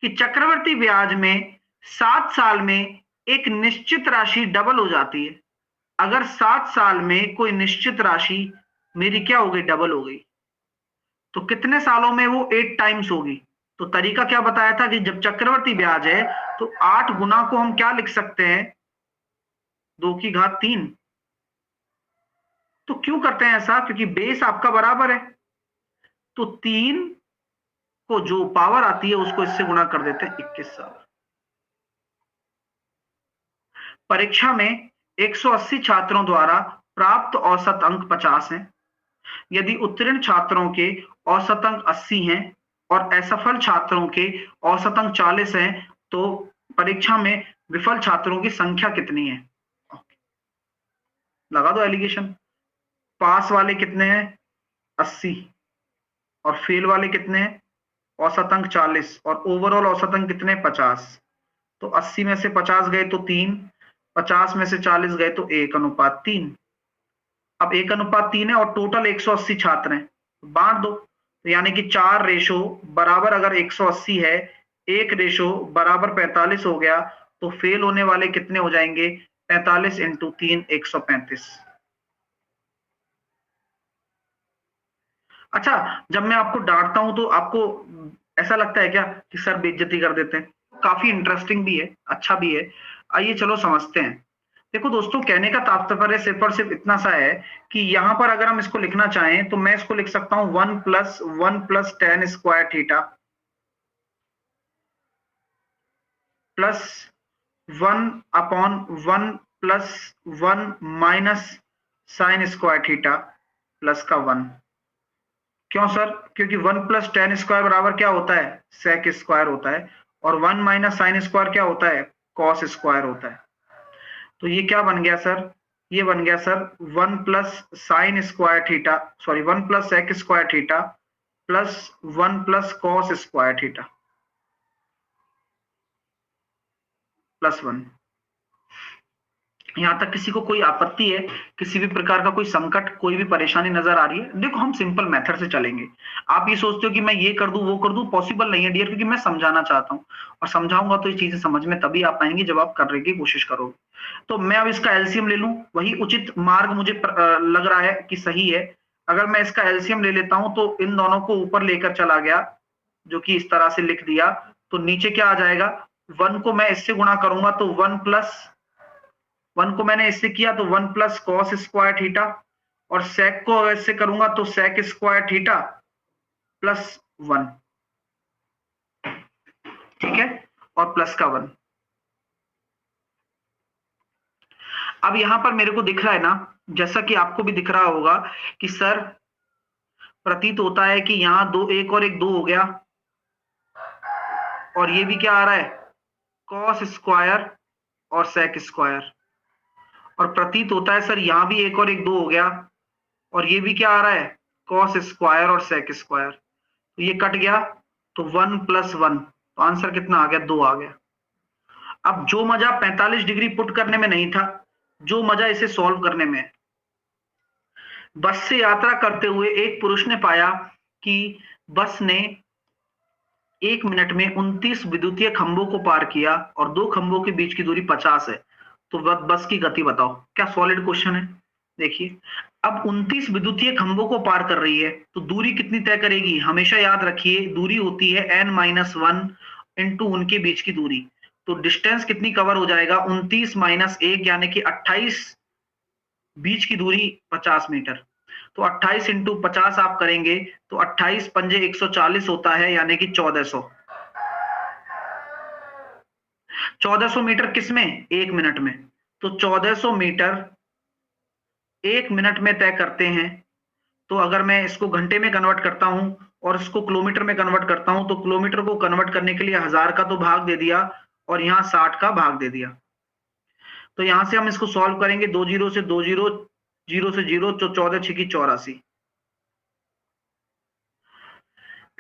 कि चक्रवर्ती ब्याज में 7 साल में एक निश्चित राशि डबल हो जाती है। अगर 7 साल में कोई निश्चित राशि मेरी क्या हो गई, डबल हो गई, तो कितने सालों में वो 8 टाइम्स होगी। तो तरीका क्या बताया था कि जब चक्रवर्ती ब्याज है तो 8 गुना को हम क्या लिख सकते हैं, 2 की घात 3। तो क्यों करते हैं ऐसा, क्योंकि बेस आपका बराबर है, तो 3 को जो पावर आती है उसको इससे गुणा कर देते हैं 21 साल। परीक्षा में 180 छात्रों द्वारा प्राप्त औसत अंक 50 हैं। यदि उत्तीर्ण छात्रों के औसत अंक 80 हैं और असफल छात्रों के औसत अंक 40 हैं, तो परीक्षा में विफल छात्रों की संख्या कितनी है। लगा दो एलिगेशन। पास वाले कितने हैं, 80, और फेल वाले कितने हैं, औसत अंक 40, और ओवरऑल औसत अंक कितने, 50। तो 80 में से 50 गए तो 3, 50 में से 40 गए तो 1:3। अब 1:3 है और टोटल 180 छात्र हैं, बांट दो। तो यानी कि 4 रेशो बराबर, अगर 180 है, 1 रेशो बराबर 45 हो गया, तो फेल होने वाले कितने हो जाएंगे, 45 इंटू 3, 135। अच्छा, जब मैं आपको डांटता हूं तो आपको ऐसा लगता है क्या कि सर बेइज्जती कर देते हैं। काफी इंटरेस्टिंग भी है, अच्छा भी है। आइए चलो समझते हैं। देखो दोस्तों, कहने का तात्पर्य सिर्फ और सिर्फ इतना सा है कि यहां पर अगर हम इसको लिखना चाहें तो मैं इसको लिख सकता हूं 1+1+tan square theta plus 1/1+1 sine square theta plus का 1। क्यों सर, क्योंकि 1+tan स्क्वायर बराबर क्या होता है, सेक स्क्वायर होता है, और 1 माइनस साइन स्क्वायर क्या होता है, कॉस स्क्वायर होता है। तो ये क्या बन गया सर, ये बन गया sir 1+sin square theta, sorry 1+sec square theta plus 1+cos square theta plus 1। यहां तक किसी को कोई आपत्ति है, किसी भी प्रकार का कोई संकट, कोई भी परेशानी नजर आ रही है। देखो हम सिंपल मेथड से चलेंगे। आप ये सोचते हो कि मैं ये कर दूं वो कर दूं, पॉसिबल नहीं है डियर, क्योंकि मैं समझाना चाहता हूं, और समझाऊंगा तो ये चीजें समझ में तभी आ पाएंगी जब आप करने की कोशिश करोगे। तो मैं अब इसका एलसीएम ले लूं, वही उचित मार्ग मुझे लग रहा है कि सही है। अगर मैं इसका एलसीएम ले लेता हूं तो इन दोनों को ऊपर लेकर चला गया, जो कि इस तरह से लिख दिया, तो नीचे क्या आ जाएगा, 1 को मैं इससे गुणा करूंगा तो 1 को मैंने इससे किया तो 1+cos स्क्वायर थीटा, और sec को अगर इससे करूंगा तो sec स्क्वायर थीटा प्लस 1, ठीक है, और प्लस का 1। अब यहां पर मेरे को दिख रहा है ना, जैसा कि आपको भी दिख रहा होगा कि सर प्रतीत होता है कि यहां 2 1 और 1 2 हो गया, और ये भी क्या आ रहा है, cos स्क्वायर और sec स्क्वायर, और प्रतीत होता है सर यहां भी 1 और 1 2 हो गया, और ये भी क्या आ रहा है, cos स्क्वायर और sec स्क्वायर। तो ये कट गया, तो 1+1, तो आंसर कितना आ गया, 2 आ गया। अब जो मजा 45 डिग्री पुट करने में नहीं था, जो मजा इसे सॉल्व करने में है। बस से यात्रा करते हुए एक पुरुष ने पाया कि बस ने 1 मिनट में 29 विद्युतीय खंभों को पार किया और 2 खंभों के बीच की दूरी 50 है। तो बस की गति बताओ। क्या सॉलिड क्वेश्चन है। देखिए, अब 29 विद्युतीय खंभों को पार कर रही है तो दूरी कितनी तय करेगी, हमेशा याद रखिए दूरी होती है n-1 इंटू उनके बीच की दूरी। तो डिस्टेंस कितनी कवर हो जाएगा, 29 - 1 यानी कि 28, बीच की दूरी 50 मीटर। तो 28 इंटू 50 आप करेंगे तो 28 पंजे 140 होता है, यानी कि 1400। 1400 मीटर किसमें, 1 मिनट में। तो 1400 मीटर 1 मिनट में तय करते हैं। तो अगर मैं इसको घंटे में कन्वर्ट करता हूं और इसको किलोमीटर में कन्वर्ट करता हूं, तो किलोमीटर को कन्वर्ट करने के लिए 1000 का तो भाग दे दिया और यहां 60 का भाग दे दिया। तो यहां से हम इसको सॉल्व करेंगे, 2 जीरो से 2 जीरो, 0 से 0, तो 14 6 84।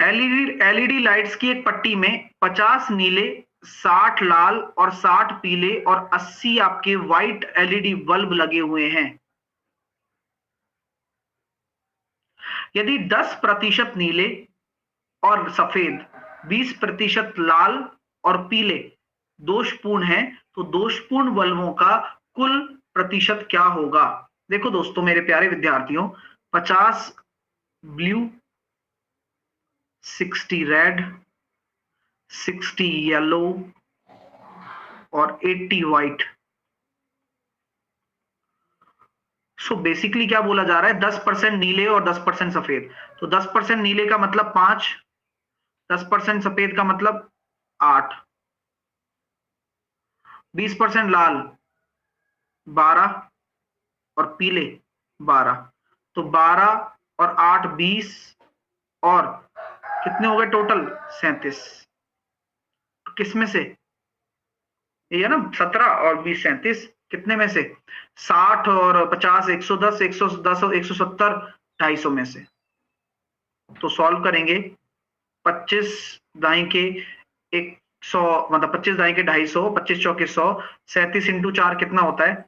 एलईडी लाइट्स की एक पट्टी में 50 नीले, 60 लाल और 60 पीले और 80 आपके व्हाइट एलईडी बल्ब लगे हुए हैं। यदि 10% नीले और सफेद 20% लाल और पीले दोषपूर्ण हैं, तो दोषपूर्ण बल्बों का कुल प्रतिशत क्या होगा? देखो दोस्तों, मेरे प्यारे विद्यार्थियों, 50 ब्लू, 60 रेड, 60 येलो और 80 व्हाइट। सो बेसिकली क्या बोला जा रहा है, 10% नीले और 10% सफेद। तो 10% नीले का मतलब 5, 10% सफेद का मतलब 8, 20% लाल 12 और पीले 12। तो 12 और 8 20 और कितने हो गए टोटल? 37। किस में से? ये है ना, 17 और 20 37। कितने में से? 60 और 50, 110, 110 और 170, 250 में से। तो सॉल्व करेंगे, 25 दाई के 100, मतलब 25 दाई के 250, 25 चौके 100, 37 इंटू 4 कितना होता है?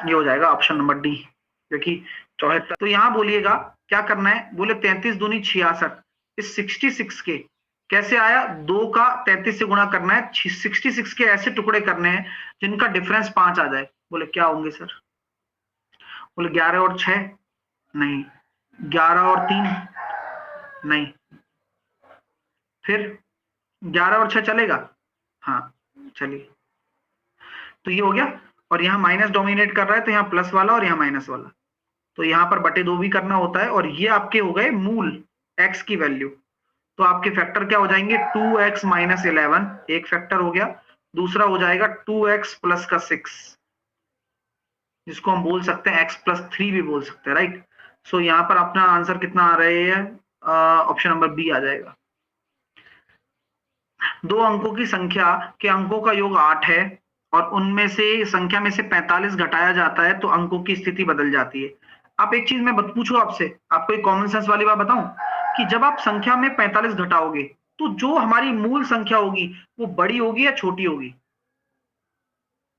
ये हो जाएगा ऑप्शन नंबर डी, क्योंकि 74। तो यहां बोलिएगा क्या करना है, बोले 33 दूनी 66। इस 66 के कैसे आया? 2 का 33 से गुणा करना है, 66 के ऐसे टुकड़े करने हैं जिनका डिफरेंस 5 आ जाए। बोले क्या होंगे सर? बोले 11 और 6 नहीं, 11 और 3 नहीं, फिर 11 और 6 चलेगा? हाँ चलिए, तो ये हो गया। और यहाँ माइनस डोमिनेट कर रहा है, तो यहाँ प्लस वाला और यहाँ माइनस वाला, तो यहाँ पर बटे 2 भी करना होता है। और ये आपके हो गए मूल x की वैल्यू। तो आपके फैक्टर क्या हो जाएंगे? 2x माइनस 11 एक फैक्टर हो गया, दूसरा हो जाएगा 2x प्लस का 6, जिसको हम बोल सकते हैं x प्लस 3 भी बोल सकते हैं, राइट। सो यहाँ पर अपना आंसर कितना आ रहा है? ऑप्शन नंबर बी आ जाएगा। 2 अंकों की संख्या के अंकों का योग 8 है और उनमें से संख्या में से 45 घटाया जाता है तो अंकों की स्थिति बदल जाती है। आप एक चीज मैं पूछूं आपसे, आपको एक कॉमन सेंस वाली बात बताऊं कि जब आप संख्या में 45 घटाओगे तो जो हमारी मूल संख्या होगी वो बड़ी होगी या छोटी होगी?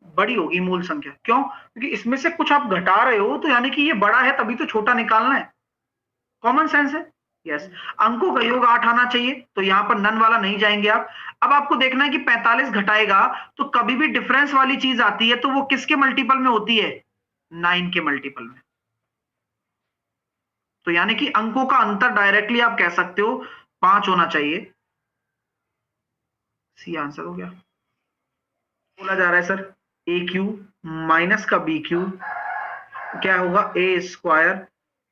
बड़ी होगी मूल संख्या। क्यों? क्योंकि इसमें से कुछ आप घटा रहे हो, तो यानी कि ये बड़ा है, तभी तो छोटा निकालना है। कॉमन सेंस है। यस, अंकों का योग 8 आना चाहिए, तो यहां पर नन वाला नहीं जाएंगे आप। अब आपको देखना है कि 45 घटाएगा तो कभी भी डिफरेंस वाली चीज आती है तो वो किसके मल्टीपल में होती है? 9 के मल्टीपल में। तो यानी कि अंकों का अंतर डायरेक्टली आप कह सकते हो 5 होना चाहिए। सी आंसर हो गया। बोला जा रहा है सर ए क्यू माइनस का बी क्यू क्या होगा? A square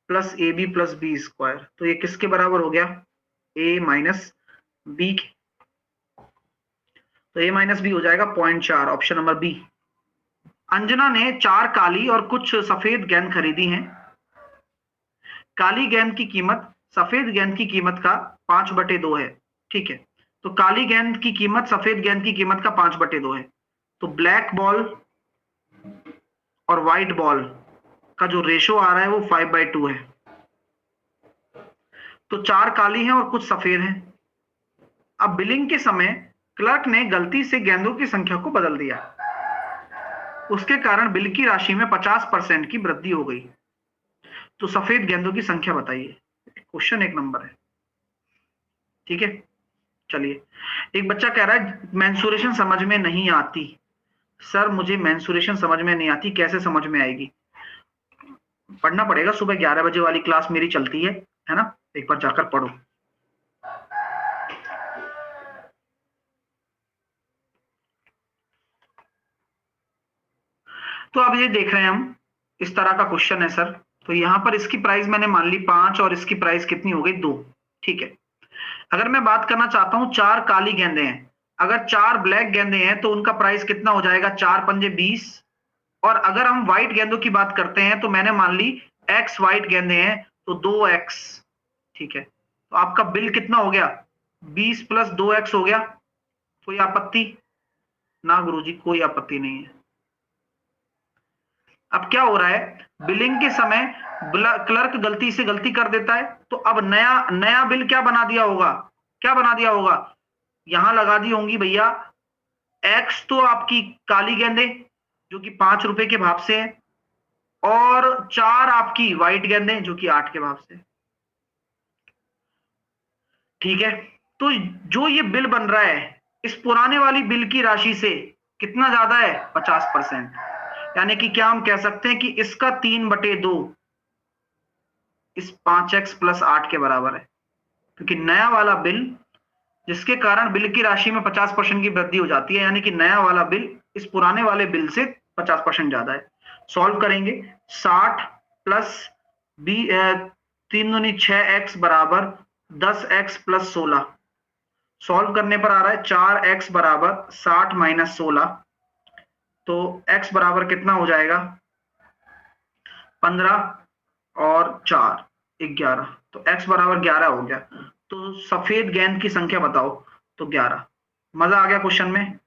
plus A B plus B square. तो ये किसके बराबर हो गया? A minus B. तो ए माइनस बी हो जाएगा 0.4, ऑप्शन नंबर बी। अंजना ने 4 काली और कुछ सफेद गेंद खरीदी हैं। काली गेंद की कीमत सफेद गेंद की कीमत का 5/2 है। ठीक है, तो काली गेंद की कीमत सफेद गेंद की कीमत का 5/2 है। तो ब्लैक बॉल और व्हाइट बॉल का जो रेशो आ रहा है वो 5/2 है। तो 4 काली हैं और कुछ सफेद हैं। अब बिलिंग के समय क्लर्क ने गलती से गेंदों की संख्या को बदल दिया, उसके कारण बिल की राशि में 50% की वृद्धि हो गई। तो सफेद गेंदों की संख्या बताइए। क्वेश्चन 1 नंबर है। ठीक है, चलिए। एक बच्चा कह रहा है मेंसुरेशन समझ में नहीं आती। सर मुझे मेंसुरेशन समझ में नहीं आती, कैसे समझ में आएगी? पढ़ना पड़ेगा, सुबह 11 बजे वाली क्लास मेरी चलती है ना, एक बार जाकर पढ़ो। तो अब ये देख रहे हैं हम, इस तरह का क्वेश्चन है सर। तो यहां पर इसकी प्राइस मैंने मान ली 5 और इसकी प्राइस कितनी हो गई? 2। ठीक है, अगर मैं बात करना चाहता हूं 4 काली गेंदे हैं, अगर 4 ब्लैक गेंदे हैं तो उनका प्राइस कितना हो जाएगा? 4 पंजे 20। और अगर हम व्हाइट गेंदों की बात करते हैं तो मैंने मान ली x व्हाइट गेंदे हैं तो 2x। ठीक है, तो आपका बिल कितना हो गया? 20 प्लस 2x हो गया। कोई आपत्ति? ना गुरुजी, कोई आपत्ति नहीं है। अब क्या हो रहा है, बिलिंग के समय क्लर्क गलती से गलती कर देता है, तो अब नया नया बिल क्या बना दिया होगा? क्या बना दिया होगा? यहां लगा दी होंगी भैया x तो आपकी काली गेंदे जो कि 5 रुपए के भाव से है, और 4 आपकी व्हाइट गेंदे जो कि 8 के भाव से। ठीक है, तो जो ये बिल बन रहा है इस पुराने वाली बिल की राशि से कितना ज्यादा है, 50%। यानी कि क्या हम कह सकते हैं कि इसका 3/2 इस 5x + 8 के बराबर है, क्योंकि नया वाला बिल जिसके कारण बिल की राशि में 50% की वृद्धि हो जाती है, यानी कि नया वाला बिल इस पुराने वाले बिल से 50% ज्यादा है। सॉल्व करेंगे, 60 प्लस 3 दूनी 6x बराबर 10x + 16। सॉल्व करने पर आ रहा है 4x बराबर 60 - 16, तो x बराबर कितना हो जाएगा, 15 और 4 11, तो x बराबर 11 हो गया। तो सफेद गेंद की संख्या बताओ, तो 11। मजा आ गया क्वेश्चन में।